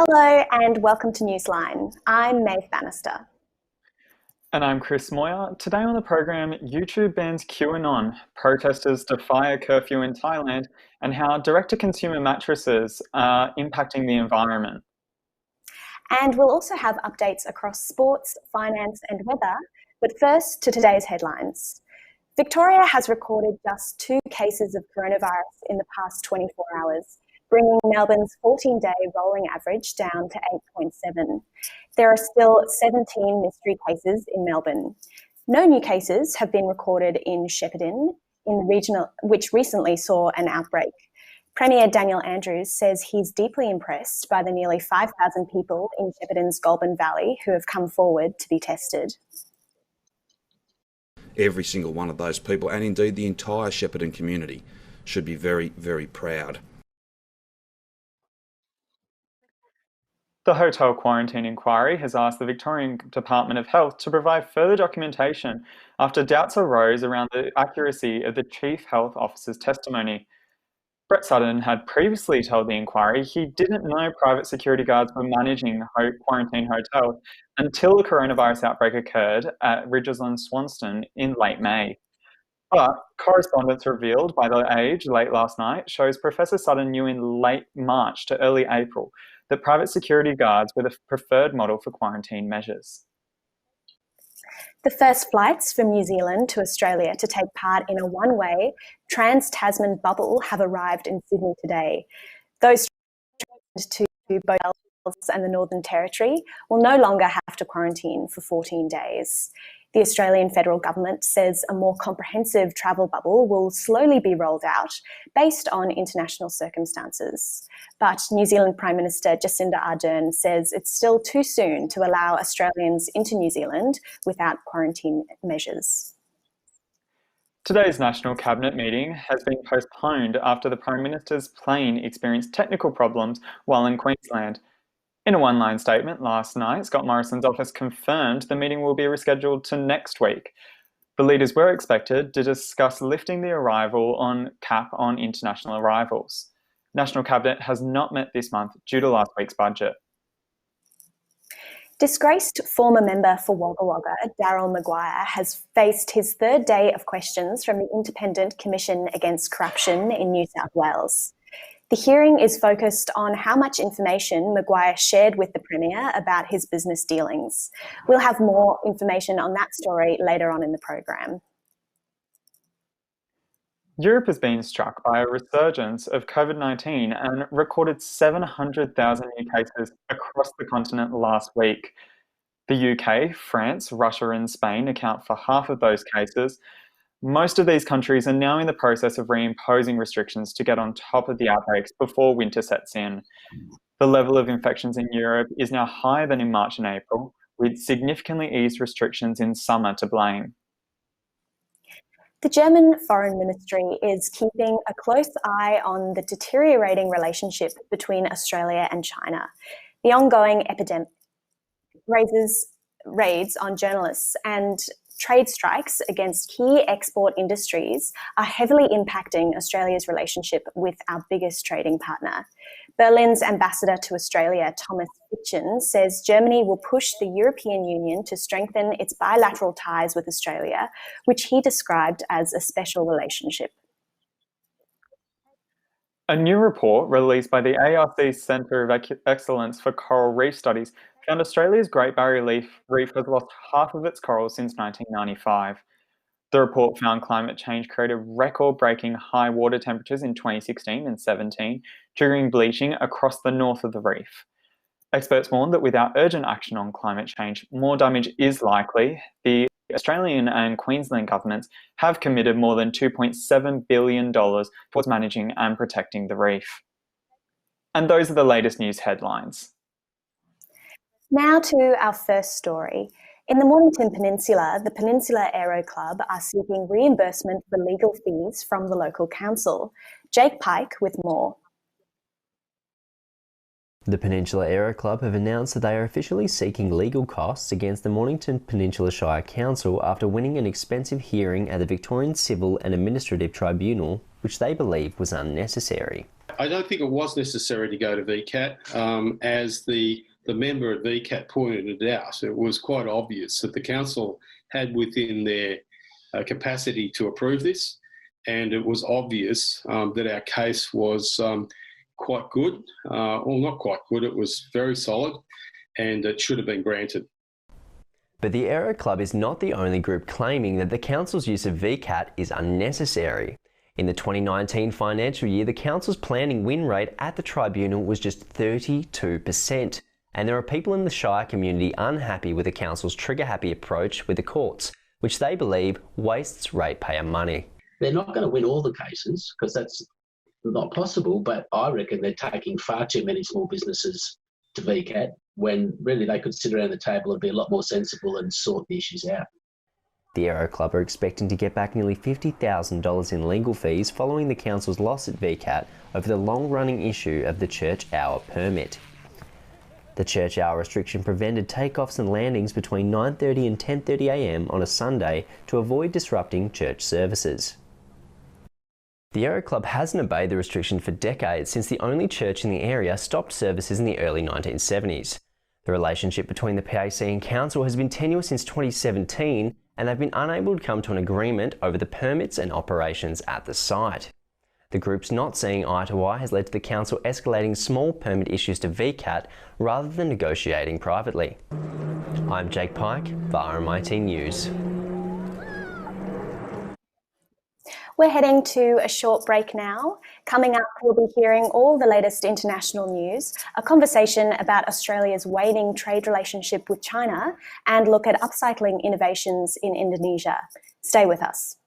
Hello and welcome to Newsline. I'm Maeve Bannister. And I'm Chris Moyer. Today on the program, YouTube bans QAnon, protesters defy a curfew in Thailand, and how direct-to-consumer mattresses are impacting the environment. And we'll also have updates across sports, finance and weather. But first to today's headlines. Victoria has recorded just 2 cases of coronavirus in the past 24 hours, bringing Melbourne's 14-day rolling average down to 8.7. There are still 17 mystery cases in Melbourne. No new cases have been recorded in Shepparton, which recently saw an outbreak. Premier Daniel Andrews says he's deeply impressed by the nearly 5,000 people in Shepparton's Goulburn Valley who have come forward to be tested. Every single one of those people, and indeed the entire Shepparton community, should be very, very proud. The hotel quarantine inquiry has asked the Victorian Department of Health to provide further documentation after doubts arose around the accuracy of the Chief Health Officer's testimony. Brett Sutton had previously told the inquiry he didn't know private security guards were managing quarantine hotels until the coronavirus outbreak occurred at Ridgeland Swanston in late May. But correspondence revealed by The Age late last night shows Professor Sutton knew in late March to early April that private security guards were the preferred model for quarantine measures. The first flights from New Zealand to Australia to take part in a one-way trans-Tasman bubble have arrived in Sydney today. Those to both and the Northern Territory will no longer have to quarantine for 14 days. The Australian federal government says a more comprehensive travel bubble will slowly be rolled out based on international circumstances. But New Zealand Prime Minister Jacinda Ardern says it's still too soon to allow Australians into New Zealand without quarantine measures. Today's National Cabinet meeting has been postponed after the Prime Minister's plane experienced technical problems while in Queensland. In a one-line statement last night, Scott Morrison's office confirmed the meeting will be rescheduled to next week. The leaders were expected to discuss lifting the cap on international arrivals. National Cabinet has not met this month due to last week's budget. Disgraced former member for Wagga Wagga, Daryl Maguire, has faced his 3rd day of questions from the Independent Commission Against Corruption in New South Wales. The hearing is focused on how much information Maguire shared with the Premier about his business dealings. We'll have more information on that story later on in the program. Europe has been struck by a resurgence of COVID-19 and recorded 700,000 new cases across the continent last week. The UK, France, Russia and Spain account for half of those cases. Most of these countries are now in the process of reimposing restrictions to get on top of the outbreaks before winter sets in. The level of infections in Europe is now higher than in March and April, with significantly eased restrictions in summer to blame. The German Foreign Ministry is keeping a close eye on the deteriorating relationship between Australia and China. The ongoing epidemic raises raids on journalists and trade strikes against key export industries are heavily impacting Australia's relationship with our biggest trading partner. Berlin's ambassador to Australia, Thomas Fitchen, says Germany will push the European Union to strengthen its bilateral ties with Australia, which he described as a special relationship. A new report released by the ARC Centre of Excellence for Coral Reef Studies found Australia's Great Barrier Reef has lost half of its corals since 1995. The report found climate change created record-breaking high water temperatures in 2016 and 17, triggering bleaching across the north of the reef. Experts warn that without urgent action on climate change, more damage is likely. The Australian and Queensland governments have committed more than $2.7 billion towards managing and protecting the reef. And those are the latest news headlines. Now to our first story. In the Mornington Peninsula, the Peninsula Aero Club are seeking reimbursement for legal fees from the local council. Jake Pike with more. The Peninsula Aero Club have announced that they are officially seeking legal costs against the Mornington Peninsula Shire Council after winning an expensive hearing at the Victorian Civil and Administrative Tribunal, which they believe was unnecessary. I don't think it was necessary to go to VCAT. As the member at VCAT pointed it out, it was quite obvious that the council had within their capacity to approve this, and it was obvious that our case was quite good, or not quite good, it was very solid, and it should have been granted. But the Aero Club is not the only group claiming that the council's use of VCAT is unnecessary. In the 2019 financial year, the council's planning win rate at the tribunal was just 32%. And there are people in the Shire community unhappy with the council's trigger-happy approach with the courts, which they believe wastes ratepayer money. They're not going to win all the cases because that's not possible, but I reckon they're taking far too many small businesses to VCAT when really they could sit around the table and be a lot more sensible and sort the issues out. The Aero Club are expecting to get back nearly $50,000 in legal fees following the council's loss at VCAT over the long-running issue of the church hour permit. The church hour restriction prevented takeoffs and landings between 9:30 and 10:30 a.m. on a Sunday to avoid disrupting church services. The Aero Club hasn't obeyed the restriction for decades since the only church in the area stopped services in the early 1970s. The relationship between the PAC and council has been tenuous since 2017, and they've been unable to come to an agreement over the permits and operations at the site. The group's not seeing eye to eye has led to the council escalating small permit issues to VCAT rather than negotiating privately. I'm Jake Pike for RMIT News. We're heading to a short break now. Coming up, we'll be hearing all the latest international news, a conversation about Australia's waning trade relationship with China, and look at upcycling innovations in Indonesia. Stay with us.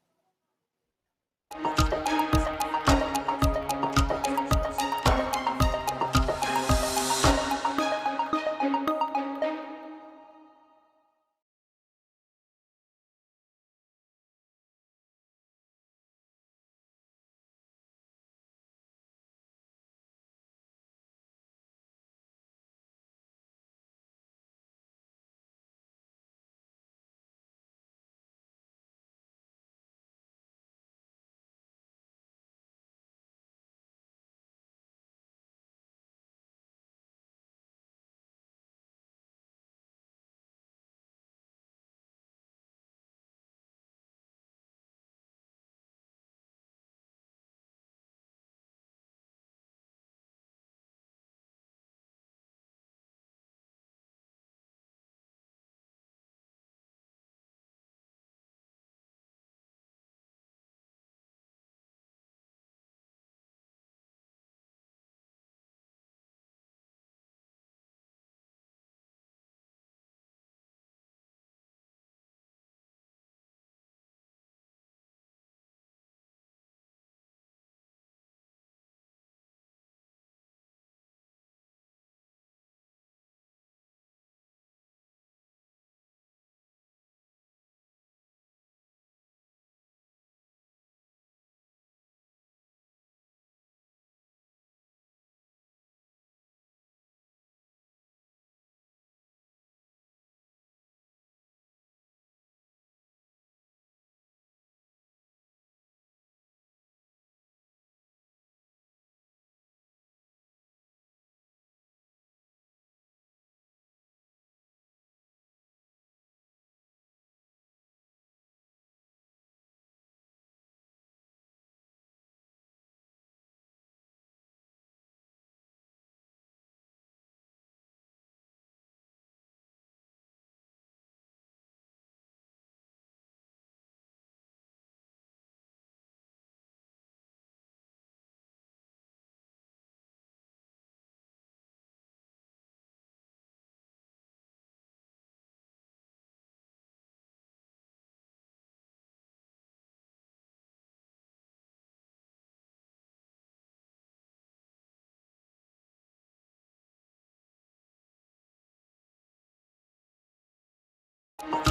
Welcome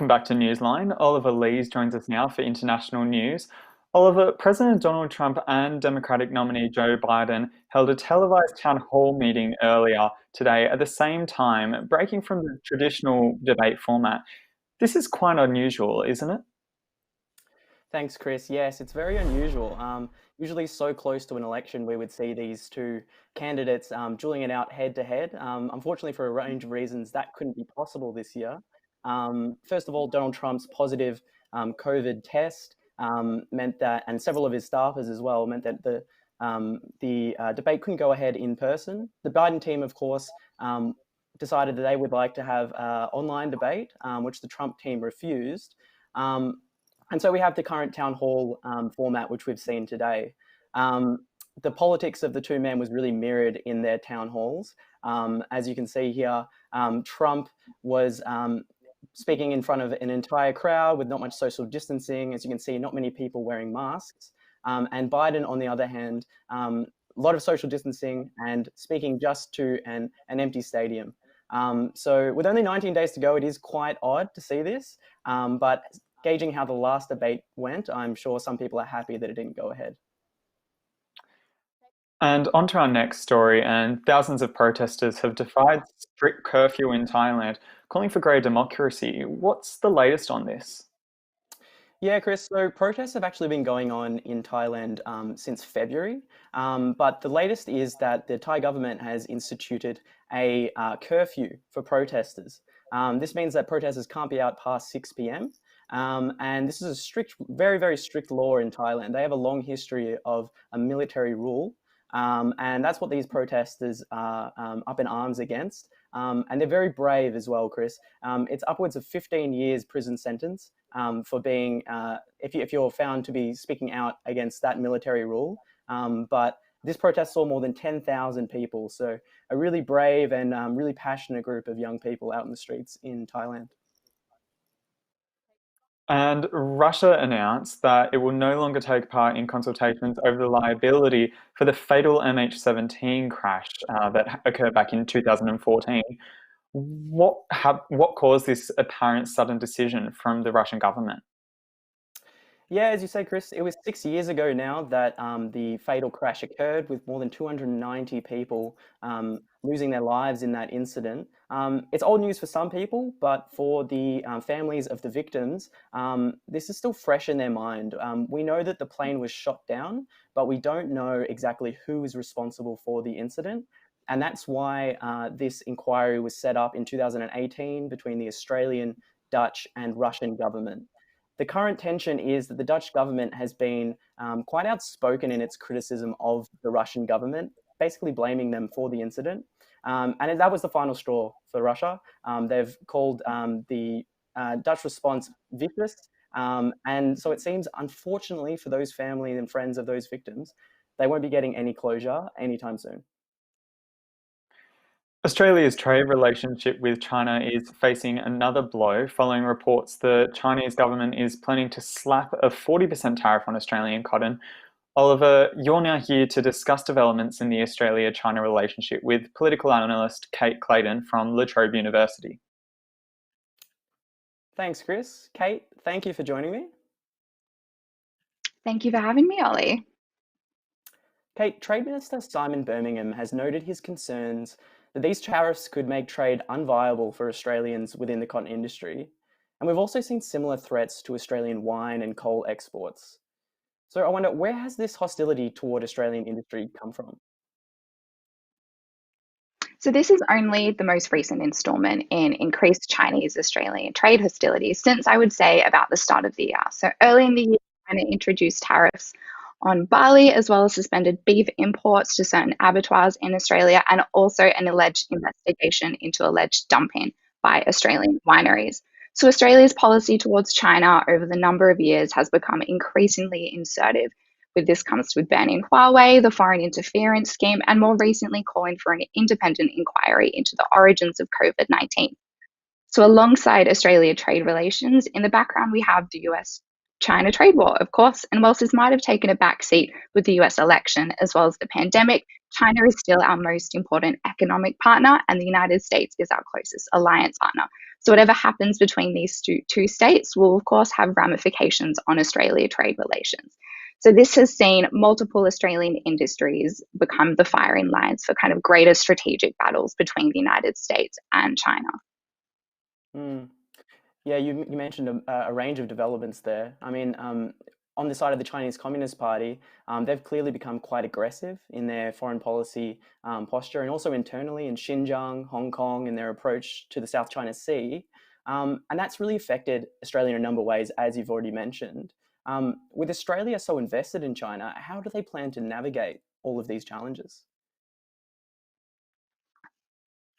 back to Newsline. Oliver Lees joins us now for international news. Oliver, President Donald Trump and Democratic nominee Joe Biden held a televised town hall meeting earlier today at the same time, breaking from the traditional debate format. This is quite unusual, isn't it? Thanks, Chris. Yes, it's very unusual. Usually so close to an election, we would see these two candidates dueling it out head to head. Unfortunately, for a range of reasons, that couldn't be possible this year. First of all, Donald Trump's positive COVID test meant that, and several of his staffers as well, meant that the debate couldn't go ahead in person. The Biden team, of course, decided that they would like to have an online debate, which the Trump team refused. And so we have the current town hall format, which we've seen today. The politics of the two men was really mirrored in their town halls. As you can see here, Trump was speaking in front of an entire crowd with not much social distancing. As you can see, not many people wearing masks. And Biden, on the other hand, a lot of social distancing and speaking just to an empty stadium. So with only 19 days to go, it is quite odd to see this, but gauging how the last debate went, I'm sure some people are happy that it didn't go ahead. And on to our next story, and thousands of protesters have defied strict curfew in Thailand, calling for greater democracy. What's the latest on this? Yeah, Chris, so protests have actually been going on in Thailand since February, but the latest is that the Thai government has instituted a curfew for protesters. This means that protesters can't be out past 6 p.m. And this is a strict, very, very strict law in Thailand. They have a long history of a military rule, and that's what these protesters are up in arms against. And they're very brave as well, Chris. It's upwards of 15 years prison sentence for being, if you're found to be speaking out against that military rule. But this protest saw more than 10,000 people. So a really brave and really passionate group of young people out in the streets in Thailand. And Russia announced that it will no longer take part in consultations over the liability for the fatal MH17 crash that occurred back in 2014. What caused this apparent sudden decision from the Russian government? Yeah, as you say, Chris, it was 6 years ago now that the fatal crash occurred, with more than 290 people losing their lives in that incident. It's old news for some people, but for the families of the victims, this is still fresh in their mind. We know that the plane was shot down, but we don't know exactly who is responsible for the incident. And that's why this inquiry was set up in 2018 between the Australian, Dutch, and Russian government. The current tension is that the Dutch government has been quite outspoken in its criticism of the Russian government, basically blaming them for the incident. And that was the final straw for Russia. They've called the Dutch response vicious. And so it seems, unfortunately, for those families and friends of those victims, they won't be getting any closure anytime soon. Australia's trade relationship with China is facing another blow following reports the Chinese government is planning to slap a 40% tariff on Australian cotton. Oliver, you're now here to discuss developments in the Australia-China relationship with political analyst Kate Clayton from La Trobe University. Thanks, Chris. Kate, thank you for joining me. Thank you for having me, Ollie. Kate, Trade Minister Simon Birmingham has noted his concerns that these tariffs could make trade unviable for Australians within the cotton industry. And we've also seen similar threats to Australian wine and coal exports. So I wonder, where has this hostility toward Australian industry come from? So this is only the most recent instalment in increased Chinese-Australian trade hostilities since, I would say, about the start of the year. So early in the year, China introduced tariffs on barley, as well as suspended beef imports to certain abattoirs in Australia, and also an alleged investigation into alleged dumping by Australian wineries. So Australia's policy towards China over the number of years has become increasingly assertive. With this comes with banning Huawei, the foreign interference scheme, and more recently calling for an independent inquiry into the origins of COVID-19. So alongside Australia trade relations, in the background we have the US China trade war, of course. And whilst this might have taken a backseat with the US election as well as the pandemic, China is still our most important economic partner, and the United States is our closest alliance partner. So whatever happens between these two states will, of course, have ramifications on Australia trade relations. So this has seen multiple Australian industries become the firing lines for kind of greater strategic battles between the United States and China. Mm. Yeah, you mentioned a range of developments there. I mean, on the side of the Chinese Communist Party, they've clearly become quite aggressive in their foreign policy posture, and also internally in Xinjiang, Hong Kong, and their approach to the South China Sea. And that's really affected Australia in a number of ways, as you've already mentioned. With Australia so invested in China, how do they plan to navigate all of these challenges?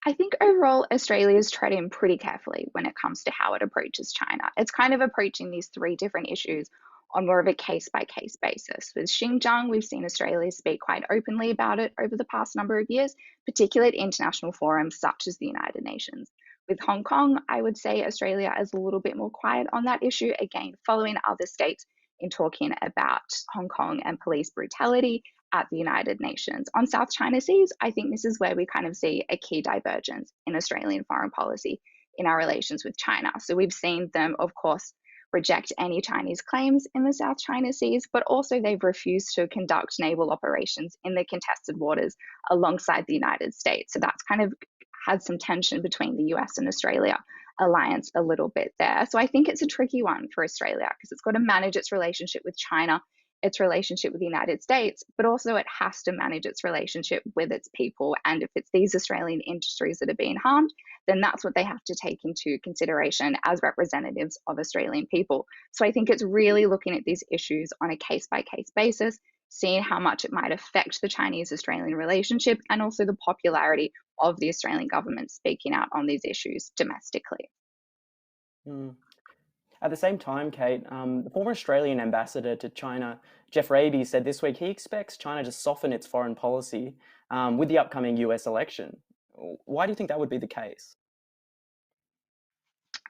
I think overall, Australia is treading pretty carefully when it comes to how it approaches China. It's kind of approaching these three different issues on more of a case by case basis. With Xinjiang, we've seen Australia speak quite openly about it over the past number of years, particularly at international forums such as the United Nations. With Hong Kong, I would say Australia is a little bit more quiet on that issue, again, following other states in talking about Hong Kong and police brutality at the United Nations. On South China Seas, I think this is where we kind of see a key divergence in Australian foreign policy in our relations with China. So we've seen them, of course, reject any Chinese claims in the South China Seas, but also they've refused to conduct naval operations in the contested waters alongside the United States. So that's kind of had some tension between the US and Australia alliance a little bit there. So I think it's a tricky one for Australia because it's got to manage its relationship with China, its relationship with the United States, but also it has to manage its relationship with its people. And if it's these Australian industries that are being harmed, then that's what they have to take into consideration as representatives of Australian people. So I think it's really looking at these issues on a case by case basis, seeing how much it might affect the Chinese-Australian relationship and also the popularity of the Australian government speaking out on these issues domestically. Mm. At the same time, Kate, the former Australian ambassador to China, Jeff Raby, said this week he expects China to soften its foreign policy with the upcoming US election. Why do you think that would be the case?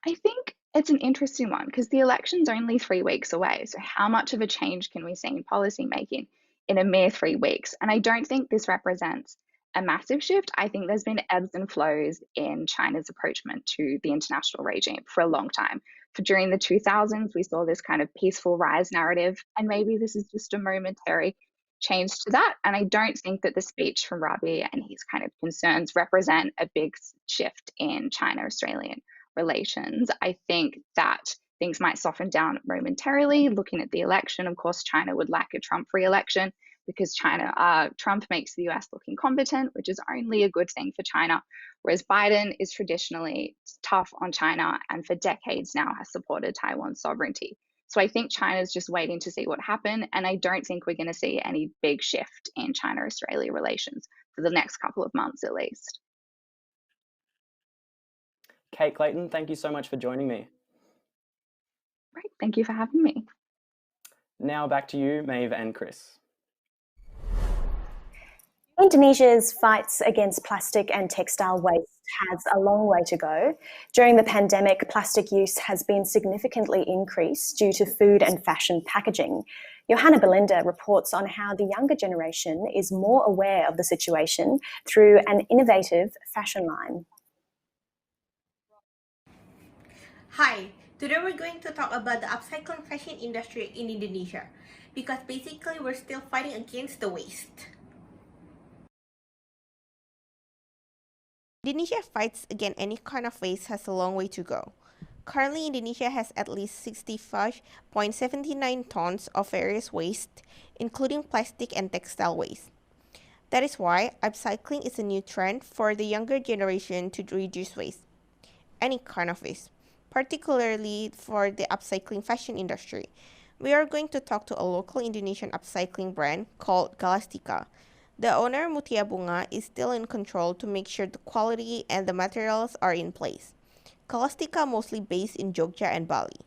I think it's an interesting one because the election's only 3 weeks away. So how much of a change can we see in policy making in a mere 3 weeks? And I don't think this represents a massive shift. I think there's been ebbs and flows in China's approachment to the international regime for a long time. During the 2000s, we saw this kind of peaceful rise narrative, and maybe this is just a momentary change to that. And I don't think that the speech from Rabi and his kind of concerns represent a big shift in China-Australian relations. I think that things might soften down momentarily. Looking at the election, of course, China would like a Trump re-election because Trump makes the US look incompetent, which is only a good thing for China, whereas Biden is traditionally tough on China and for decades now has supported Taiwan's sovereignty. So I think China's just waiting to see what happens, and I don't think we're going to see any big shift in China-Australia relations for the next couple of months at least. Kate Clayton, thank you so much for joining me. Right, thank you for having me. Now back to you, Maeve and Chris. Indonesia's fights against plastic and textile waste has a long way to go. During the pandemic, plastic use has been significantly increased due to food and fashion packaging. Johanna Belinda reports on how the younger generation is more aware of the situation through an innovative fashion line. Hi, today we're going to talk about the upcycling fashion industry in Indonesia because basically we're still fighting against the waste. Indonesia fights against any kind of waste has a long way to go. Currently, Indonesia has at least 65.79 tons of various waste, including plastic and textile waste. That is why upcycling is a new trend for the younger generation to reduce waste, any kind of waste, particularly for the upcycling fashion industry. We are going to talk to a local Indonesian upcycling brand called Galastika. The owner, Mutia Bunga, is still in control to make sure the quality and the materials are in place. Galastika mostly based in Jogja and Bali.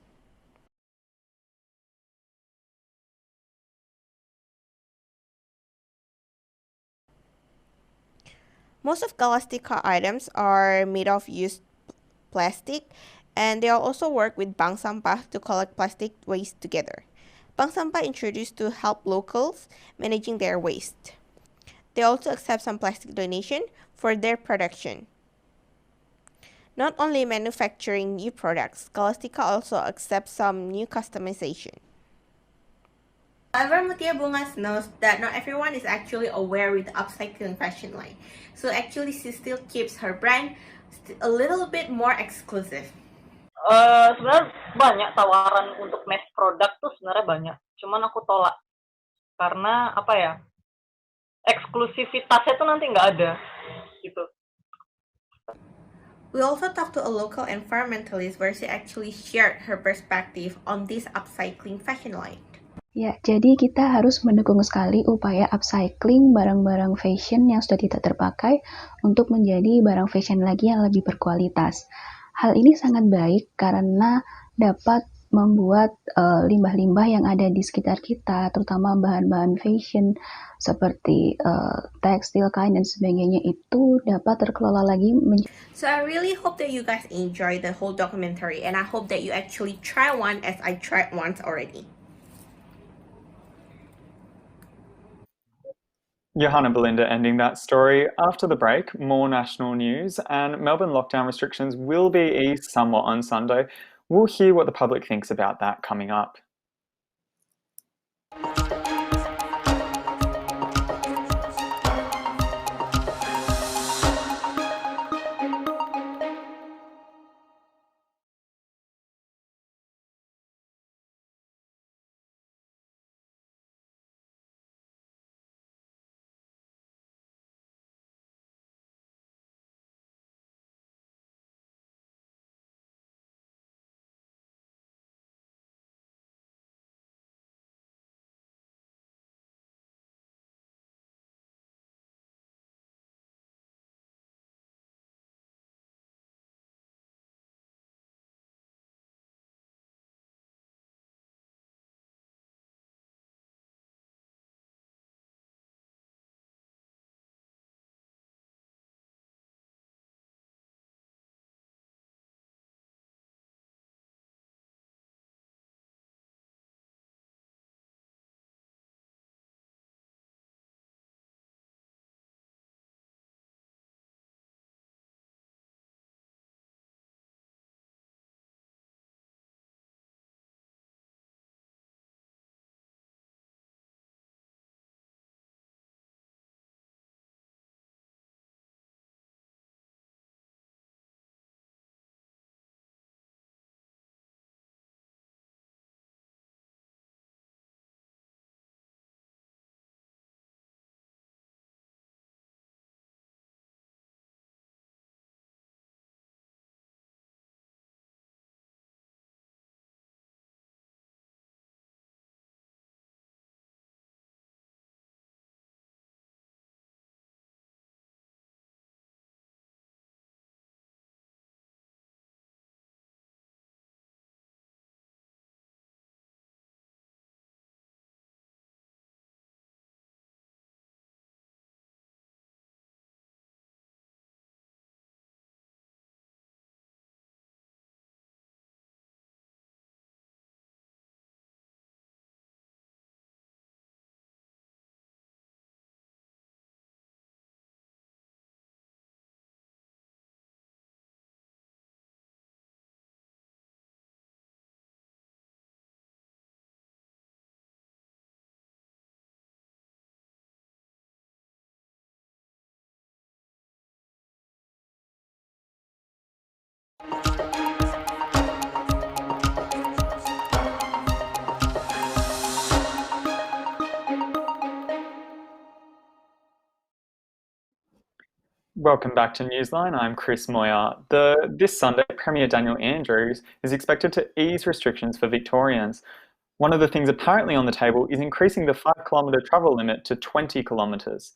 Most of Galastika items are made of used plastic, And they'll also work with Bank Sampah to collect plastic waste together. Bank Sampah introduced to help locals managing their waste. They also accept some plastic donation for their production. Not only manufacturing new products, Scholastica also accepts some new customization. However, Mutia Bungas knows that not everyone is actually aware with the upcycling fashion line. So actually she still keeps her brand a little bit more exclusive. Sebenarnya banyak tawaran untuk mass product tuh sebenarnya banyak. Cuman aku tolak karena apa ya? Eksklusivitasnya tuh nanti nggak ada gitu. We also talked to a local environmentalist where she actually shared her perspective on this upcycling fashion line. Ya, jadi kita harus mendukung sekali upaya upcycling barang-barang fashion yang sudah tidak terpakai untuk menjadi barang fashion lagi yang lebih berkualitas. Hal ini sangat baik karena dapat membuat limbah-limbah yang ada di sekitar kita, terutama bahan-bahan fashion seperti tekstil, kain, dan sebagainya itu dapat terkelola lagi. So I really hope that you guys enjoy the whole documentary, and I hope that you actually try one as I tried once already. Johanna Belinda ending that story. After the break, more national news, and Melbourne lockdown restrictions will be eased somewhat on Sunday. We'll hear what the public thinks about that coming up. Welcome back to Newsline. I'm Chris Moyer. This Sunday, Premier Daniel Andrews is expected to ease restrictions for Victorians. One of the things apparently on the table is increasing the 5-kilometre travel limit to 20 kilometres.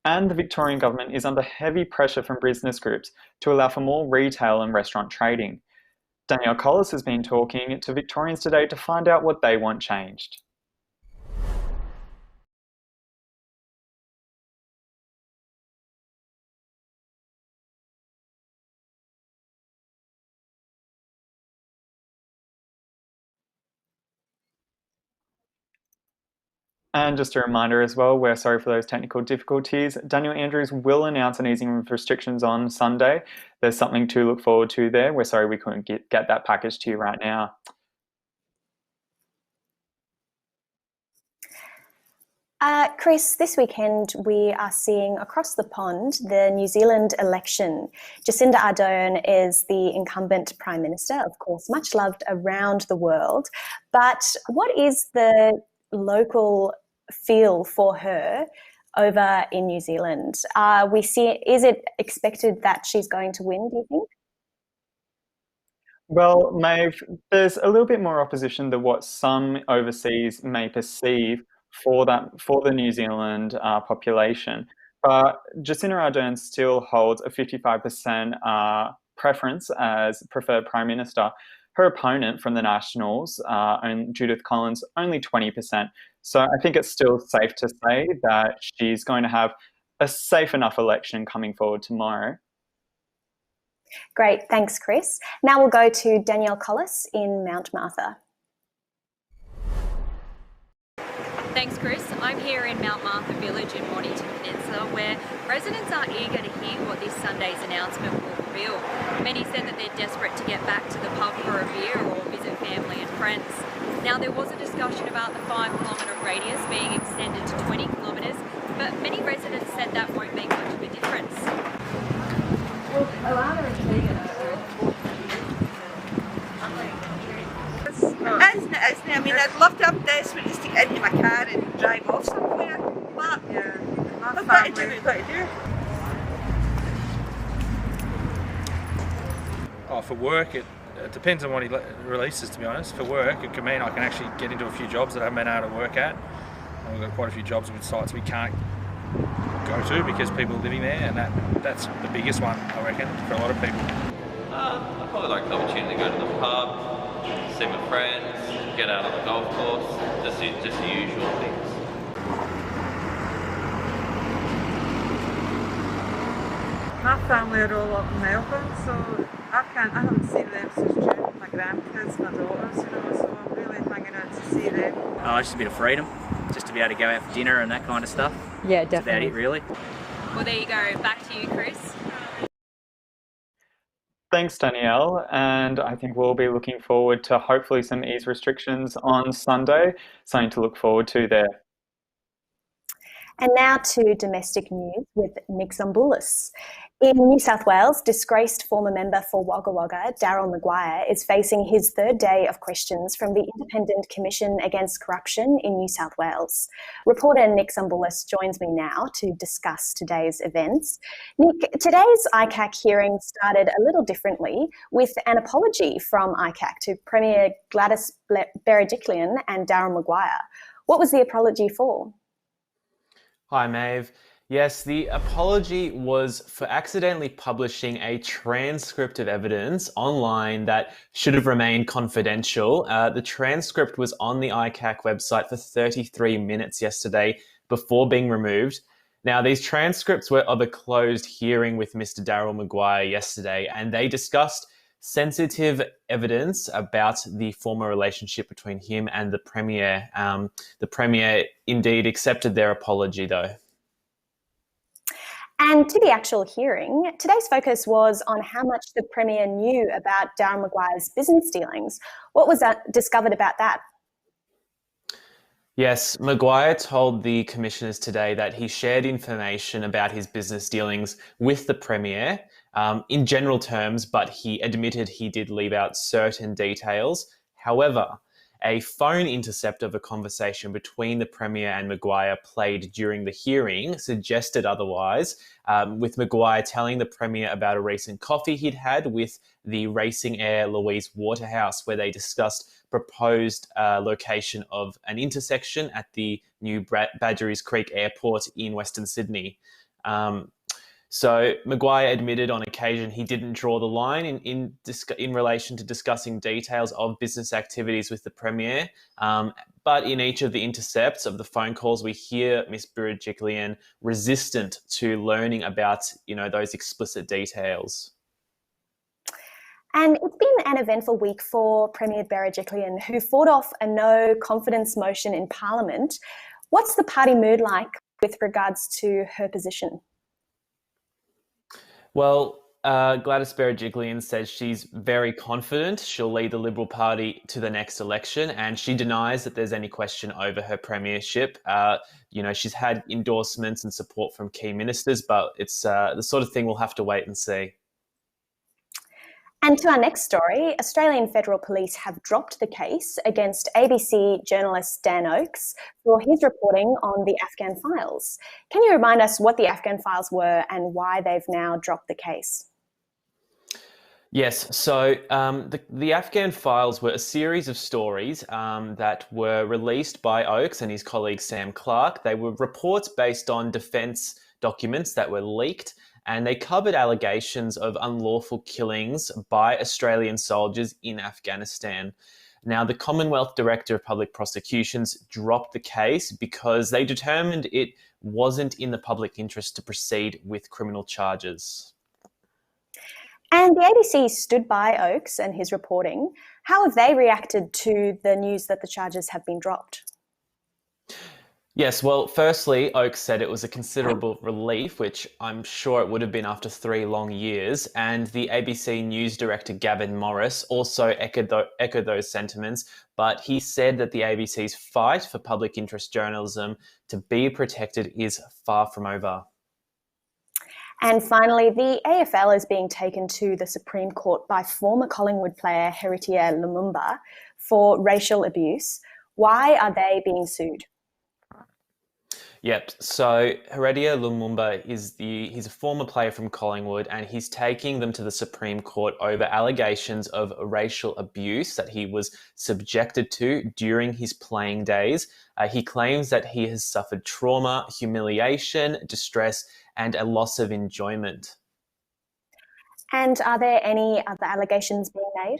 And the Victorian government is under heavy pressure from business groups to allow for more retail and restaurant trading. Danielle Collis has been talking to Victorians today to find out what they want changed. And just a reminder as well, we're sorry for those technical difficulties. Daniel Andrews will announce an easing of restrictions on Sunday. There's something to look forward to there. We're sorry we couldn't get that package to you right now. Chris, this weekend we are seeing across the pond the New Zealand election. Jacinda Ardern is the incumbent Prime Minister, of course, much loved around the world. But what is the local feel for her over in New Zealand? Is it expected that she's going to win, do you think? Well, Maeve, there's a little bit more opposition than what some overseas may perceive for the New Zealand population. But Jacinda Ardern still holds a 55% preference as preferred Prime Minister. Her opponent from the Nationals, Judith Collins, only 20%. So I think it's still safe to say that she's going to have a safe enough election coming forward tomorrow. Great, thanks, Chris. Now we'll go to Danielle Collis in Mount Martha. Thanks, Chris. I'm here in Mount Martha Village in Mornington Peninsula, where residents are eager to hear what this Sunday's announcement will reveal. Many said that they're desperate to get back to the pub for a beer or visit family and friends. Now, there was a discussion about the 5-kilometre radius being extended to 20 kilometres, but many residents said that won't make much of a difference. Well, Alana and Tegan isn't it? I mean, I'd love to, I'm desperate just to get into my car and drive off somewhere. But yeah, I've got to do what I've got to do. Oh, for work, it depends on what he releases, to be honest. For work, it can mean I can actually get into a few jobs that I haven't been able to work at. We've got quite a few jobs with sites we can't go to because people are living there, and that's the biggest one, I reckon, for a lot of people. I probably like the opportunity to go to the pub, see my friends, get out on the golf course, just the usual things. My family are all up in Melbourne, so I haven't seen them since June. My grandkids, my daughters, so I'm really hanging out to see them. Oh, just a bit of freedom, just to be able to go out for dinner and that kind of stuff. Yeah, definitely. That's about it, really. Well, there you go. Back to you, Chris. Thanks, Danielle. And I think we'll be looking forward to hopefully some ease restrictions on Sunday. Something to look forward to there. And now to domestic news with Nick Zamboulis. In New South Wales, disgraced former member for Wagga Wagga, Daryl Maguire, is facing his third day of questions from the Independent Commission Against Corruption in New South Wales. Reporter Nick Zamboulis joins me now to discuss today's events. Nick, today's ICAC hearing started a little differently with an apology from ICAC to Premier Gladys Berejiklian and Daryl Maguire. What was the apology for? Hi, Maeve. Yes, the apology was for accidentally publishing a transcript of evidence online that should have remained confidential. The transcript was on the ICAC website for 33 minutes yesterday before being removed. Now, these transcripts were of a closed hearing with Mr. Daryl Maguire yesterday, and they discussed sensitive evidence about the former relationship between him and the Premier. The Premier indeed accepted their apology, though. And to the actual hearing, today's focus was on how much the Premier knew about Daryl Maguire's business dealings. What was discovered about that? Yes, Maguire told the commissioners today that he shared information about his business dealings with the Premier in general terms, but he admitted he did leave out certain details. However, a phone intercept of a conversation between the Premier and Maguire played during the hearing suggested otherwise, with Maguire telling the Premier about a recent coffee he'd had with the racing heir Louise Waterhouse, where they discussed proposed location of an intersection at the new Badgerys Creek Airport in Western Sydney. So Maguire admitted on occasion he didn't draw the line in relation to discussing details of business activities with the Premier. But in each of the intercepts of the phone calls, we hear Ms. Berejiklian resistant to learning about, those explicit details. And it's been an eventful week for Premier Berejiklian, who fought off a no confidence motion in Parliament. What's the party mood like with regards to her position? Well, Gladys Berejiklian says she's very confident she'll lead the Liberal Party to the next election, and she denies that there's any question over her premiership. She's had endorsements and support from key ministers, but it's the sort of thing we'll have to wait and see. And to our next story, Australian Federal Police have dropped the case against ABC journalist Dan Oakes for his reporting on the Afghan files. Can you remind us what the Afghan files were and why they've now dropped the case? Yes, so the Afghan files were a series of stories that were released by Oakes and his colleague Sam Clark. They were reports based on defence documents that were leaked, and they covered allegations of unlawful killings by Australian soldiers in Afghanistan. Now, the Commonwealth Director of Public Prosecutions dropped the case because they determined it wasn't in the public interest to proceed with criminal charges. And the ABC stood by Oakes and his reporting. How have they reacted to the news that the charges have been dropped? Yes, well, firstly, Oakes said it was a considerable relief, which I'm sure it would have been after 3 long years. And the ABC News director, Gavin Morris, also echoed those sentiments. But he said that the ABC's fight for public interest journalism to be protected is far from over. And finally, the AFL is being taken to the Supreme Court by former Collingwood player Heritier Lumumba for racial abuse. Why are they being sued? Yep. So Heritier Lumumba he's a former player from Collingwood, and he's taking them to the Supreme Court over allegations of racial abuse that he was subjected to during his playing days. He claims that he has suffered trauma, humiliation, distress, and a loss of enjoyment. And are there any other allegations being made?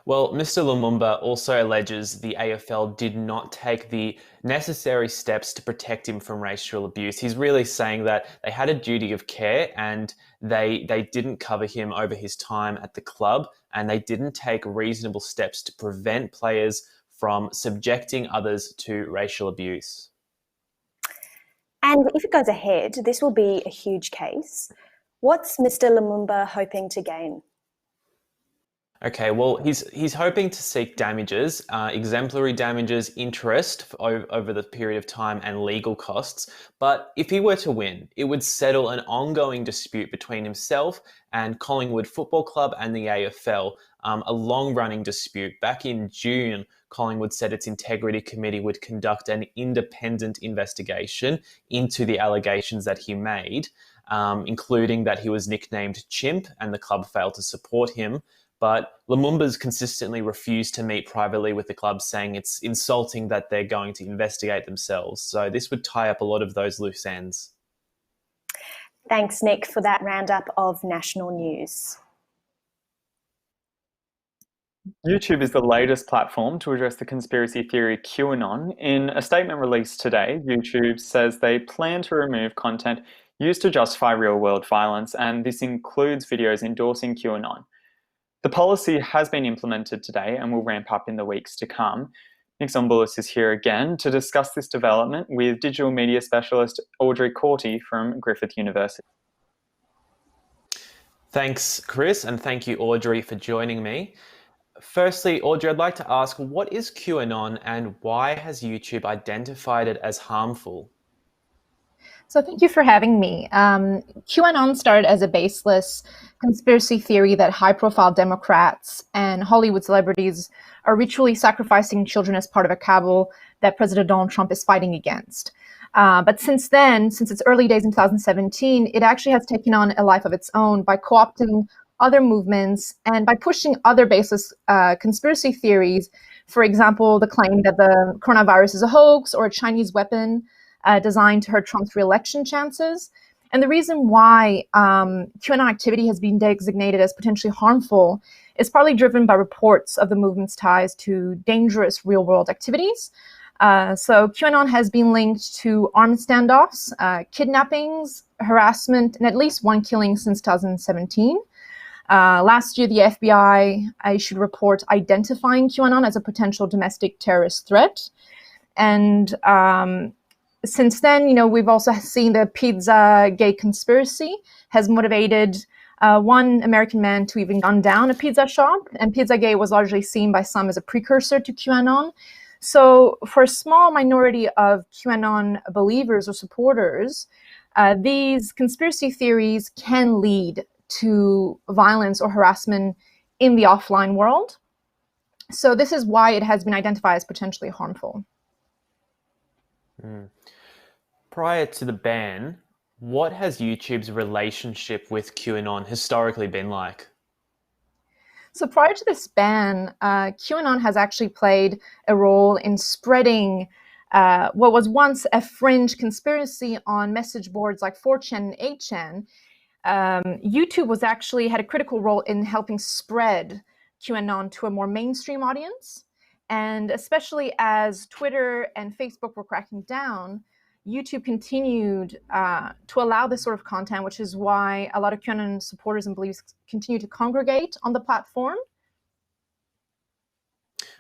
Well, Mr. Lumumba also alleges the AFL did not take the necessary steps to protect him from racial abuse. He's really saying that they had a duty of care and they didn't cover him over his time at the club, and they didn't take reasonable steps to prevent players from subjecting others to racial abuse. And if it goes ahead, this will be a huge case. What's Mr. Lumumba hoping to gain? Okay, well, he's hoping to seek damages, exemplary damages, interest over the period of time, and legal costs. But if he were to win, it would settle an ongoing dispute between himself and Collingwood Football Club and the AFL, a long-running dispute. Back in June, Collingwood said its integrity committee would conduct an independent investigation into the allegations that he made, including that he was nicknamed Chimp and the club failed to support him. But Lumumba's consistently refused to meet privately with the club, saying it's insulting that they're going to investigate themselves. So this would tie up a lot of those loose ends. Thanks, Nick, for that roundup of national news. YouTube is the latest platform to address the conspiracy theory QAnon. In a statement released today, YouTube says they plan to remove content used to justify real-world violence, and this includes videos endorsing QAnon. The policy has been implemented today and will ramp up in the weeks to come. Nick Zombulis is here again to discuss this development with digital media specialist Audrey Corti from Griffith University. Thanks, Chris, and thank you, Audrey, for joining me. Firstly, Audrey, I'd like to ask, what is QAnon and why has YouTube identified it as harmful? So thank you for having me. QAnon started as a baseless conspiracy theory that high-profile Democrats and Hollywood celebrities are ritually sacrificing children as part of a cabal that President Donald Trump is fighting against. But since then, since its early days in 2017, it actually has taken on a life of its own by co-opting other movements and by pushing other baseless conspiracy theories. For example, the claim that the coronavirus is a hoax or a Chinese weapon designed to hurt Trump's re-election chances. And the reason why QAnon activity has been designated as potentially harmful is partly driven by reports of the movement's ties to dangerous real-world activities. So QAnon has been linked to armed standoffs, kidnappings, harassment, and at least one killing since 2017. Last year, the FBI issued a report identifying QAnon as a potential domestic terrorist threat. And since then, we've also seen the Pizzagate conspiracy has motivated one American man to even gun down a pizza shop, and Pizzagate was largely seen by some as a precursor to QAnon. So for a small minority of QAnon believers or supporters, these conspiracy theories can lead to violence or harassment in the offline world. So this is why it has been identified as potentially harmful. Prior to the ban, what has YouTube's relationship with QAnon historically been like? So prior to this ban, QAnon has actually played a role in spreading what was once a fringe conspiracy on message boards like 4chan and 8chan. YouTube had a critical role in helping spread QAnon to a more mainstream audience. And especially as Twitter and Facebook were cracking down, YouTube continued to allow this sort of content, which is why a lot of QAnon supporters and believers continue to congregate on the platform.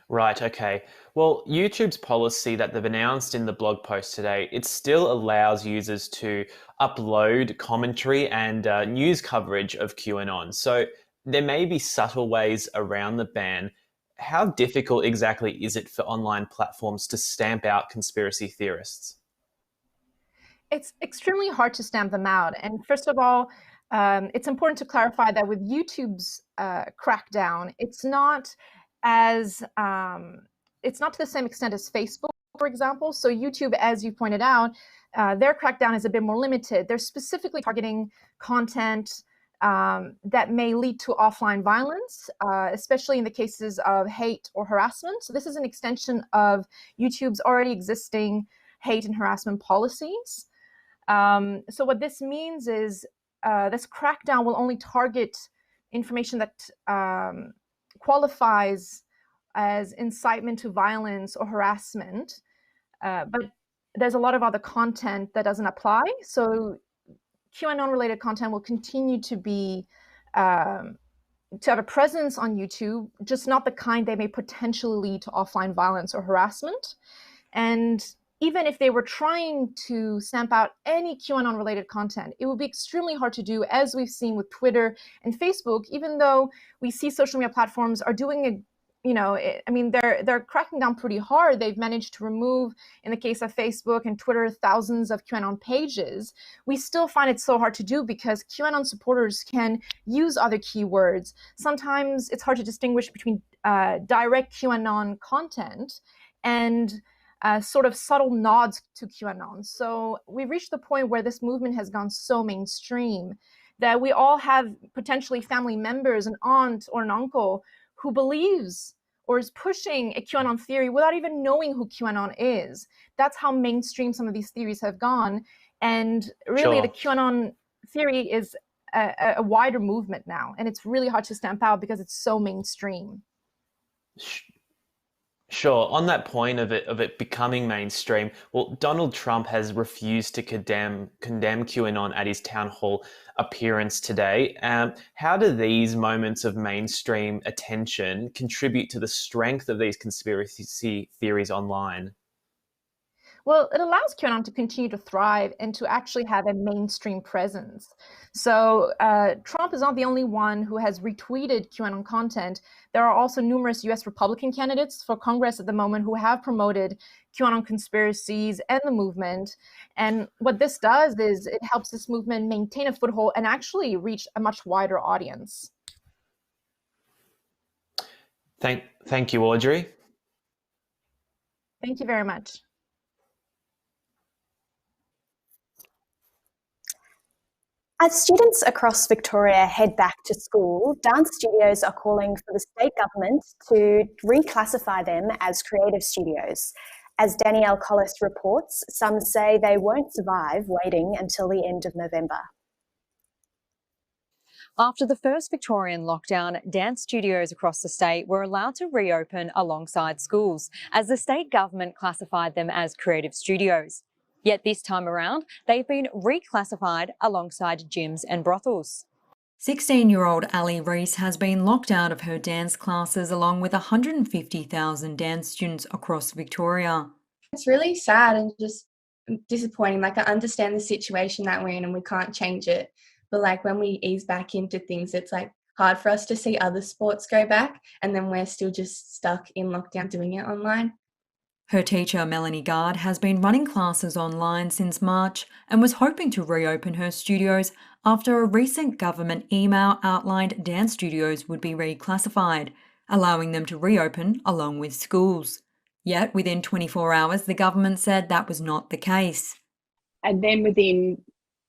Right, okay. Well, YouTube's policy that they've announced in the blog post today, it still allows users to upload commentary and news coverage of QAnon. So there may be subtle ways around the ban. How difficult exactly is it for online platforms to stamp out conspiracy theorists? It's extremely hard to stamp them out. And first of all, it's important to clarify that with YouTube's crackdown, it's not to the same extent as Facebook, for example. So YouTube, as you pointed out, their crackdown is a bit more limited. They're specifically targeting content that may lead to offline violence, especially in the cases of hate or harassment. So this is an extension of YouTube's already existing hate and harassment policies. So what this means is this crackdown will only target information that qualifies as incitement to violence or harassment, but there's a lot of other content that doesn't apply. So QAnon-related content will continue to be to have a presence on YouTube, just not the kind they may potentially lead to offline violence or harassment. And even if they were trying to stamp out any QAnon-related content, it would be extremely hard to do, as we've seen with Twitter and Facebook, even though we see social media platforms are doing they're cracking down pretty hard. They've managed to remove, in the case of Facebook and Twitter, thousands of QAnon pages. We still find it so hard to do because QAnon supporters can use other keywords. Sometimes it's hard to distinguish between direct QAnon content and sort of subtle nods to QAnon. So we've reached the point where this movement has gone so mainstream that we all have potentially family members, an aunt or an uncle who believes or is pushing a QAnon theory without even knowing who QAnon is. That's how mainstream some of these theories have gone. And really, the QAnon theory is a wider movement now, and it's really hard to stamp out because it's so mainstream. Sure. On that point of it becoming mainstream, well, Donald Trump has refused to condemn QAnon at his town hall appearance today. How do these moments of mainstream attention contribute to the strength of these conspiracy theories online? Well, it allows QAnon to continue to thrive and to actually have a mainstream presence. So Trump is not the only one who has retweeted QAnon content. There are also numerous US Republican candidates for Congress at the moment who have promoted QAnon conspiracies and the movement. And what this does is it helps this movement maintain a foothold and actually reach a much wider audience. Thank you, Audrey. Thank you very much. As students across Victoria head back to school, dance studios are calling for the state government to reclassify them as creative studios. As Danielle Collis reports, some say they won't survive waiting until the end of November. After the first Victorian lockdown, dance studios across the state were allowed to reopen alongside schools, as the state government classified them as creative studios. Yet this time around, they've been reclassified alongside gyms and brothels. 16-year-old Ali Reese has been locked out of her dance classes along with 150,000 dance students across Victoria. It's really sad and just disappointing. Like, I understand the situation that we're in and we can't change it. But like when we ease back into things, it's like hard for us to see other sports go back, and then we're still just stuck in lockdown doing it online. Her teacher, Melanie Gard, has been running classes online since March and was hoping to reopen her studios after a recent government email outlined dance studios would be reclassified, allowing them to reopen along with schools. Yet within 24 hours, the government said that was not the case. And then within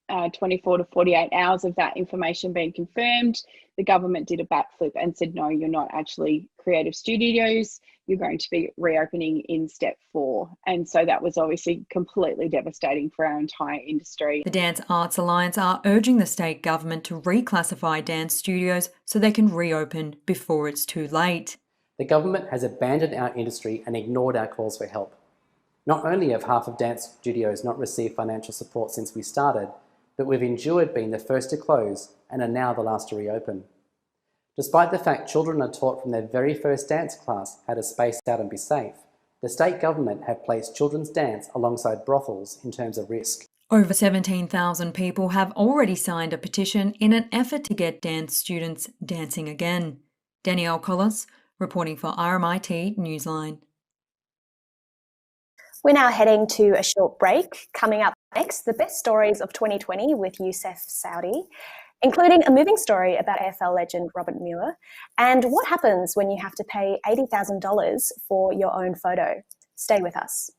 24 to 48 hours of that information being confirmed, the government did a backflip and said, no, you're not actually creative studios. You're going to be reopening in step 4. And so that was obviously completely devastating for our entire industry. The Dance Arts Alliance are urging the state government to reclassify dance studios so they can reopen before it's too late. The government has abandoned our industry and ignored our calls for help. Not only have half of dance studios not received financial support since we started, but we've endured being the first to close and are now the last to reopen. Despite the fact children are taught from their very first dance class how to space out and be safe, the state government have placed children's dance alongside brothels in terms of risk. Over 17,000 people have already signed a petition in an effort to get dance students dancing again. Danielle Collis, reporting for RMIT Newsline. We're now heading to a short break. Coming up next, the best stories of 2020 with Youssef Saudi, including a moving story about AFL legend Robert Muir, and what happens when you have to pay $80,000 for your own photo. Stay with us.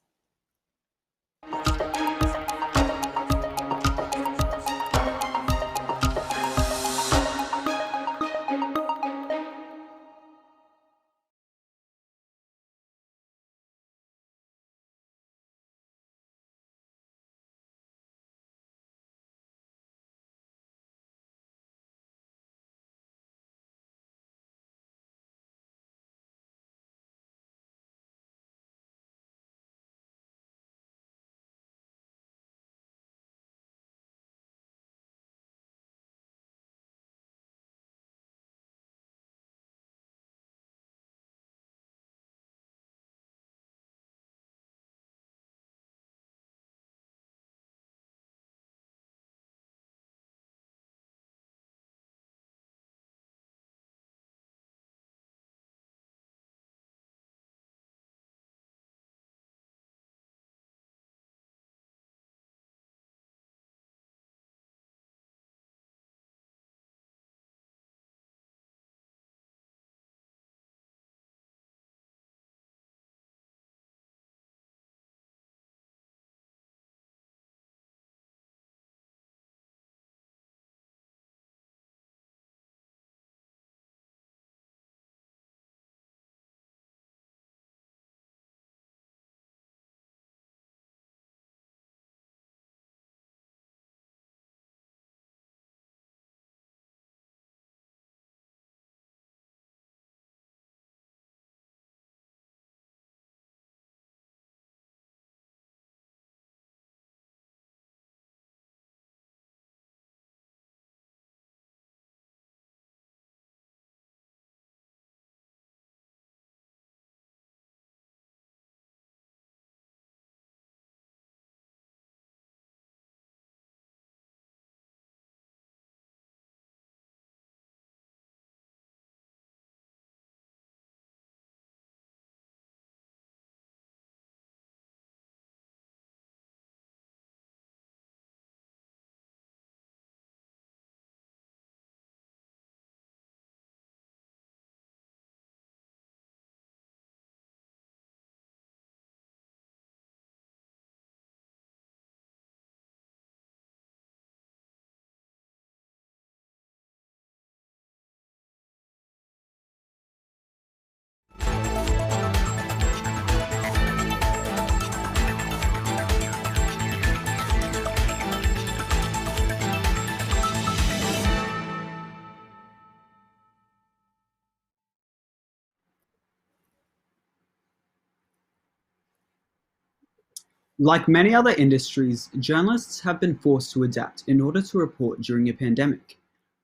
Like many other industries, journalists have been forced to adapt in order to report during a pandemic.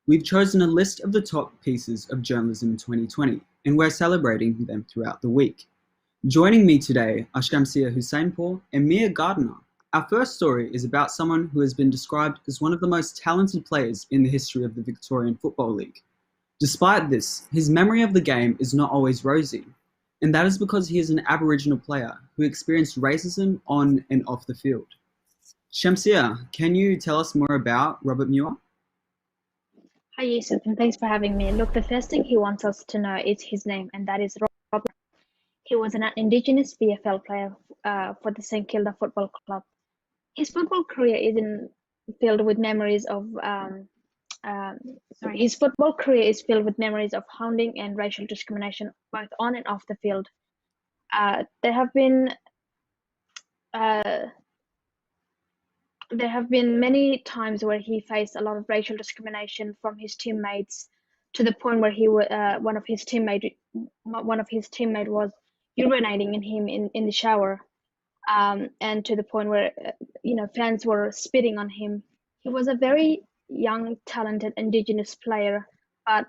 We've chosen a list of the top pieces of journalism in 2020, and we're celebrating them throughout the week. Joining me today are Shamsia Husseinpour and Mia Gardner. Our first story is about someone who has been described as one of the most talented players in the history of the Victorian Football League. Despite this, his memory of the game is not always rosy, and that is because he is an Aboriginal player who experienced racism on and off the field. Shamsia, can you tell us more about Robert Muir? Hi, Yusuf, and thanks for having me. Look, the first thing he wants us to know is his name, and that is Robert. He was an Indigenous VFL player for the St Kilda Football Club. His football career is filled with memories of his football career is filled with memories of hounding and racial discrimination, both on and off the field. There have been many times where he faced a lot of racial discrimination from his teammates, to the point where one of his teammate was urinating in him in the shower, and to the point where fans were spitting on him. He was a very young, talented Indigenous player, but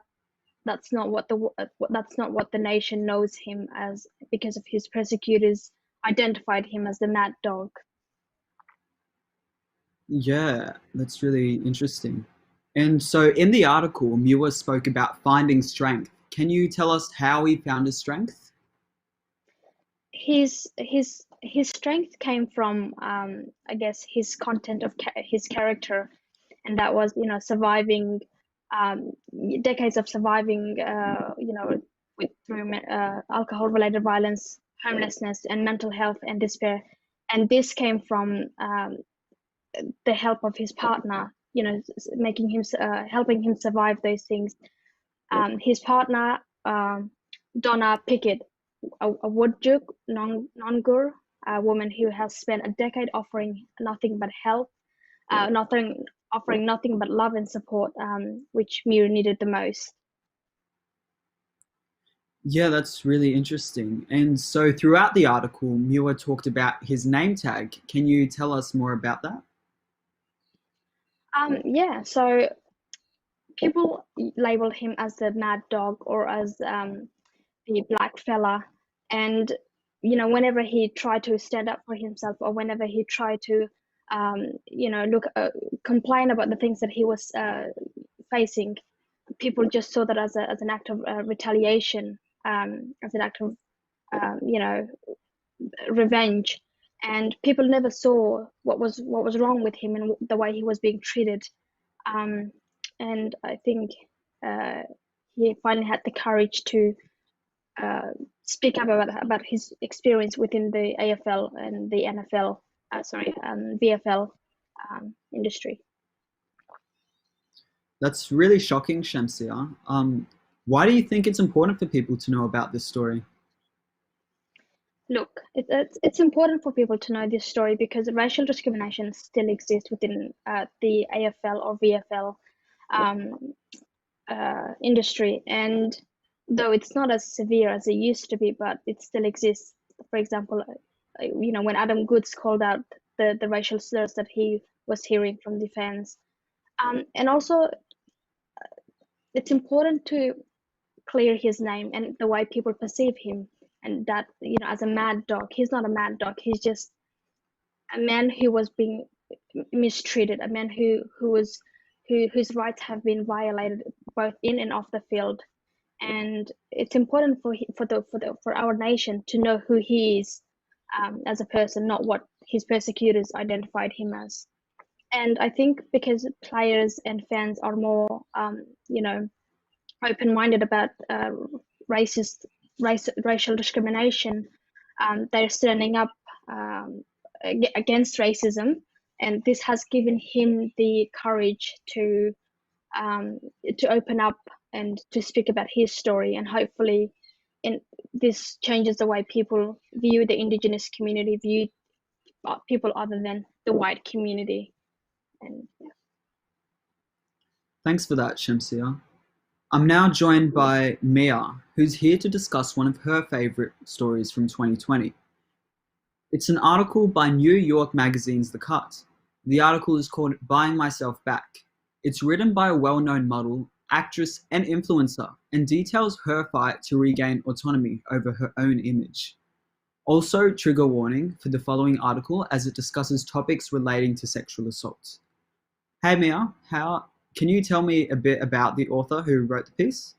that's not what the nation knows him as, because of his persecutors identified him as the Mad Dog. Yeah, that's really interesting. And so in the article, Muir spoke about finding strength. Can you tell us how he found his strength? His strength came from, I guess, his content of his character, and that was, surviving decades of surviving, through alcohol-related violence, homelessness, and mental health and despair. And this came from the help of his partner, helping him survive those things. His partner, Donna Pickett, a Wurundjeri Noongar, a woman who has spent a decade offering nothing but help, offering nothing but love and support, which Muir needed the most. Yeah, that's really interesting. And so throughout the article, Muir talked about his name tag. Can you tell us more about that? Yeah, so people labeled him as the Mad Dog, or as the black fella, and whenever he tried to stand up for himself, or whenever he tried to complain about the things that he was facing, people just saw that as an act of retaliation, as an act of revenge, and people never saw what was wrong with him and the way he was being treated. And I think he finally had the courage to speak up about his experience within the AFL and the NFL, VFL industry. That's really shocking, Shamsia. Why do you think it's important for people to know about this story? Look, it's important for people to know this story because racial discrimination still exists within the AFL or VFL industry, and though it's not as severe as it used to be, but it still exists. For example, when Adam Goodes called out the racial slurs that he was hearing from the fans, and also it's important to clear his name and the way people perceive him, and that as a mad dog. He's not a mad dog. He's just a man who was being mistreated, a man whose rights have been violated both in and off the field. And it's important for our nation to know who he is as a person, not what his persecutors identified him as. And I think because players and fans are more open-minded about racial discrimination, they're standing up against racism, and this has given him the courage to open up and to speak about his story, and hopefully this changes the way people view the Indigenous community, view people other than the white community. And yeah. Thanks for that, Shamsia. I'm now joined by Mia, who's here to discuss one of her favourite stories from 2020. It's an article by New York Magazine's The Cut. The article is called Buying Myself Back. It's written by a well-known model, actress, and influencer, and details her fight to regain autonomy over her own image. Also, trigger warning for the following article as it discusses topics relating to sexual assault. Hey Mia, can you tell me a bit about the author who wrote the piece?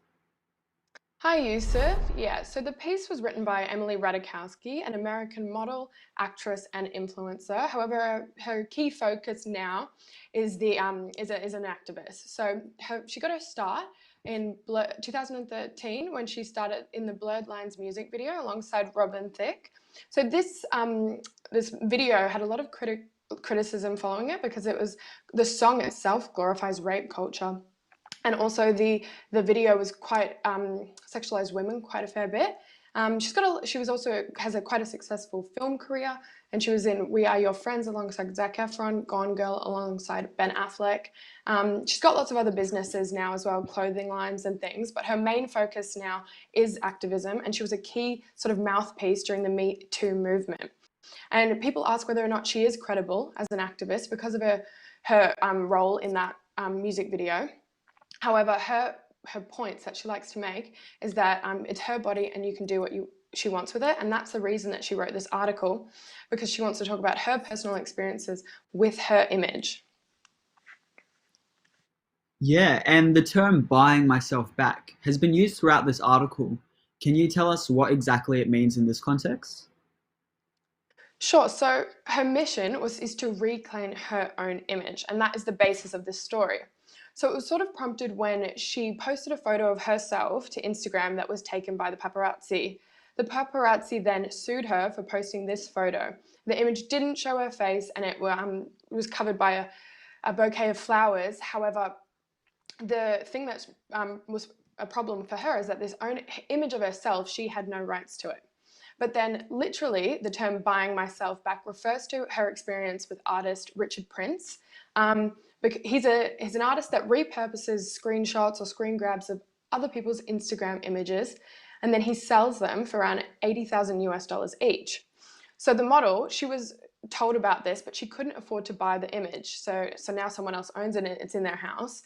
Hi, Yusuf. Yeah, so the piece was written by Emily Ratajkowski, an American model, actress, and influencer. However, her key focus now is an activist. So she got her start in 2013 when she started in the Blurred Lines music video alongside Robin Thicke. So this video had a lot of criticism following it because the song itself glorifies rape culture. And also the video was quite sexualized women quite a fair bit. She was also has quite a successful film career, and she was in We Are Your Friends alongside Zac Efron, Gone Girl alongside Ben Affleck. She's got lots of other businesses now as well, clothing lines and things, but her main focus now is activism, and she was a key sort of mouthpiece during the Me Too movement. And people ask whether or not she is credible as an activist because of her role in that music video. However, her points that she likes to make is that it's her body and you can do what she wants with it, and that's the reason that she wrote this article, because she wants to talk about her personal experiences with her image. Yeah, and the term buying myself back has been used throughout this article. Can you tell us what exactly it means in this context? Sure. So her mission is to reclaim her own image, and that is the basis of this story. So it was sort of prompted when she posted a photo of herself to Instagram that was taken by the paparazzi. The paparazzi then sued her for posting this photo. The image didn't show her face, and it was covered by a bouquet of flowers. However, the thing that was a problem for her is that this own image of herself, she had no rights to it. But then literally the term buying myself back refers to her experience with artist Richard Prince. He's an artist that repurposes screenshots or screen grabs of other people's Instagram images, and then he sells them for around $80,000 each. So the model, she was told about this, but she couldn't afford to buy the image. So now someone else owns it, it's in their house.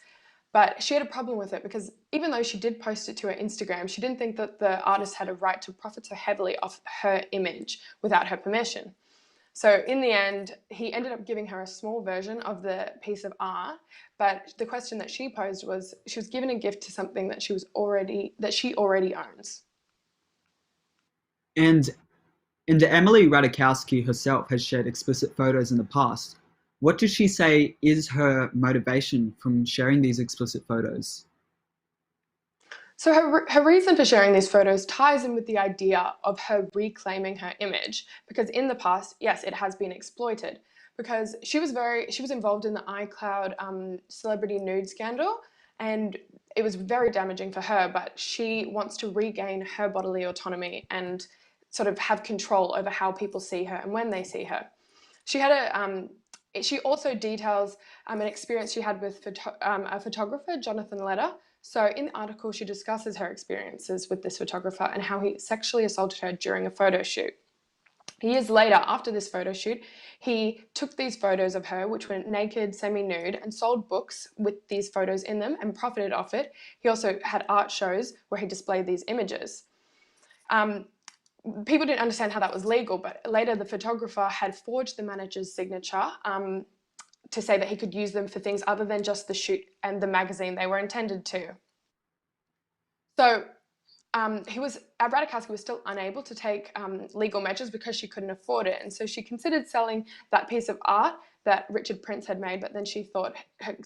But she had a problem with it because even though she did post it to her Instagram, she didn't think that the artist had a right to profit so heavily off her image without her permission. So in the end, he ended up giving her a small version of the piece of art, but the question that she posed was she was given a gift to something that she already owns. And Emily Ratajkowski herself has shared explicit photos in the past. What does she say is her motivation from sharing these explicit photos? So her reason for sharing these photos ties in with the idea of her reclaiming her image, because in the past, yes, it has been exploited, because she was involved in the iCloud celebrity nude scandal, and it was very damaging for her, but she wants to regain her bodily autonomy and sort of have control over how people see her and when they see her. She also details an experience she had with a photographer, Jonathan Leder. So in the article, she discusses her experiences with this photographer and how he sexually assaulted her during a photo shoot. Years later, after this photo shoot, he took these photos of her, which were naked, semi-nude, and sold books with these photos in them and profited off it. He also had art shows where he displayed these images. People didn't understand how that was legal, but later the photographer had forged the manager's signature to say that he could use them for things other than just the shoot and the magazine they were intended to. So Ratajkowski was still unable to take legal measures because she couldn't afford it. And so she considered selling that piece of art that Richard Prince had made, but then she thought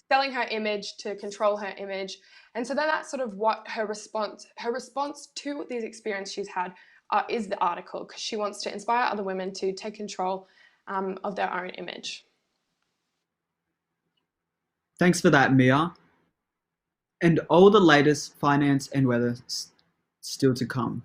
selling her image to control her image. And so then that's sort of what her response to these experiences she's had is the article, because she wants to inspire other women to take control of their own image. Thanks for that, Mia. And all the latest finance and weather still to come.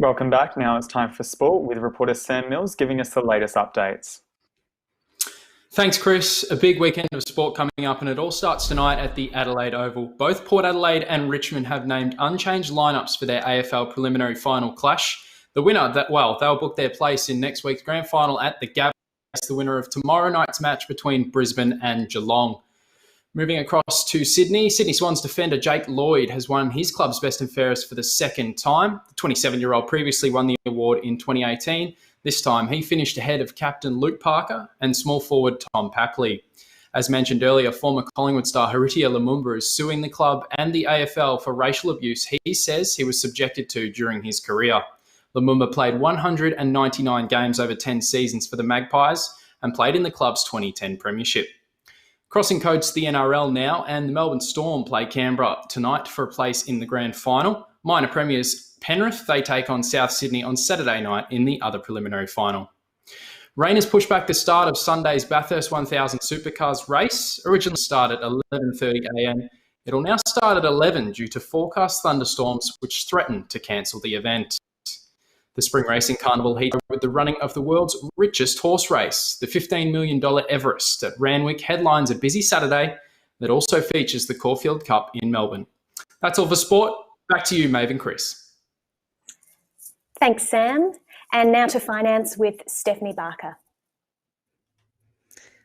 Welcome back. Now it's time for sport with reporter Sam Mills giving us the latest updates. Thanks, Chris. A big weekend of sport coming up, and it all starts tonight at the Adelaide Oval. Both Port Adelaide and Richmond have named unchanged lineups for their AFL preliminary final clash. The winner, they'll book their place in next week's grand final at the Gabba, the winner of tomorrow night's match between Brisbane and Geelong. Moving across to Sydney, Sydney Swans defender Jake Lloyd has won his club's best and fairest for the second time. The 27-year-old previously won the award in 2018. This time, he finished ahead of captain Luke Parker and small forward Tom Papley. As mentioned earlier, former Collingwood star Haritia Lumumba is suing the club and the AFL for racial abuse he says he was subjected to during his career. Lumumba played 199 games over 10 seasons for the Magpies and played in the club's 2010 premiership. Crossing codes to the NRL now, and the Melbourne Storm play Canberra tonight for a place in the grand final. Minor premiers Penrith, they take on South Sydney on Saturday night in the other preliminary final. Rain has pushed back the start of Sunday's Bathurst 1000 Supercars race. Originally started at 11:30am. It'll now start at 11 due to forecast thunderstorms which threaten to cancel the event. The Spring Racing Carnival heats with the running of the world's richest horse race. The $15 million Everest at Randwick headlines a busy Saturday that also features the Caulfield Cup in Melbourne. That's all for sport. Back to you, Maeve and Chris. Thanks, Sam. And now to finance with Stephanie Barker.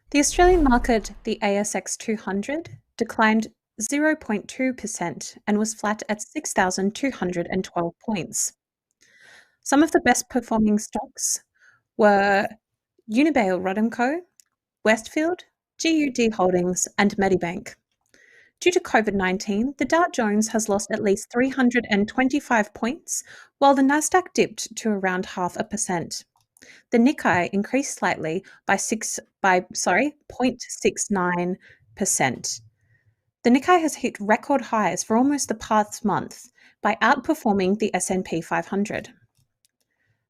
The Australian market, the ASX 200, declined 0.2% and was flat at 6,212 points. Some of the best performing stocks were Unibail Rodamco, Westfield, GUD Holdings and Medibank. Due to COVID-19, the Dow Jones has lost at least 325 points, while the Nasdaq dipped to around 0.5%. The Nikkei increased slightly by 0.69%. The Nikkei has hit record highs for almost the past month by outperforming the S&P 500.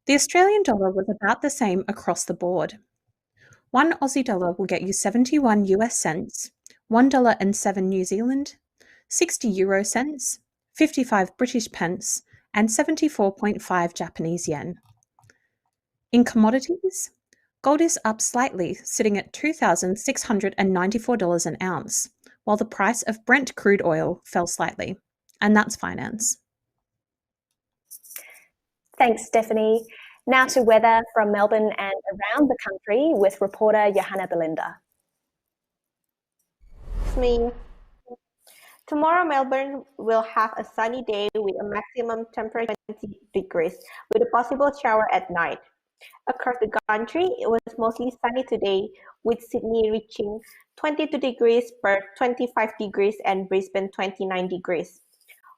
The Australian dollar was about the same across the board. One Aussie dollar will get you 71 US cents, $1.07 New Zealand, 60 euro cents, 55 British pence, and 74.5 Japanese yen. In commodities, gold is up slightly, sitting at $2,694 an ounce, while the price of Brent crude oil fell slightly. And that's finance. Thanks, Stephanie. Now to weather from Melbourne and around the country with reporter Johanna Belinda. It's me. Tomorrow, Melbourne will have a sunny day with a maximum temperature of 20 degrees, with a possible shower at night. Across the country, it was mostly sunny today, with Sydney reaching 22 degrees, Perth 25 degrees, and Brisbane 29 degrees.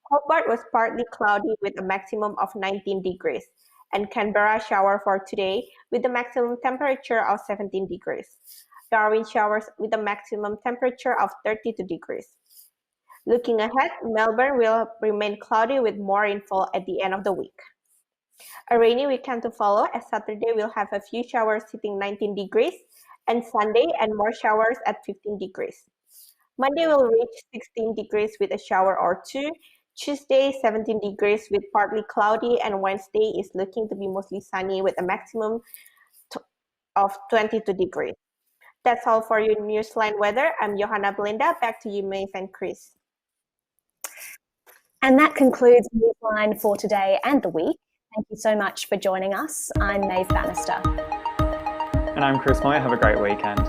Hobart was partly cloudy with a maximum of 19 degrees, and Canberra shower for today with a maximum temperature of 17 degrees. Darwin showers with a maximum temperature of 32 degrees. Looking ahead, Melbourne will remain cloudy with more rainfall at the end of the week. A rainy weekend to follow, as Saturday will have a few showers hitting 19 degrees, and Sunday and more showers at 15 degrees. Monday will reach 16 degrees with a shower or two. Tuesday, 17 degrees with partly cloudy, and Wednesday is looking to be mostly sunny with a maximum of 22 degrees. That's all for your Newsline weather. I'm Johanna Belinda. Back to you, Maeve and Chris. And that concludes Newsline for today and the week. Thank you so much for joining us. I'm Maeve Bannister. And I'm Chris Moyer. Have a great weekend.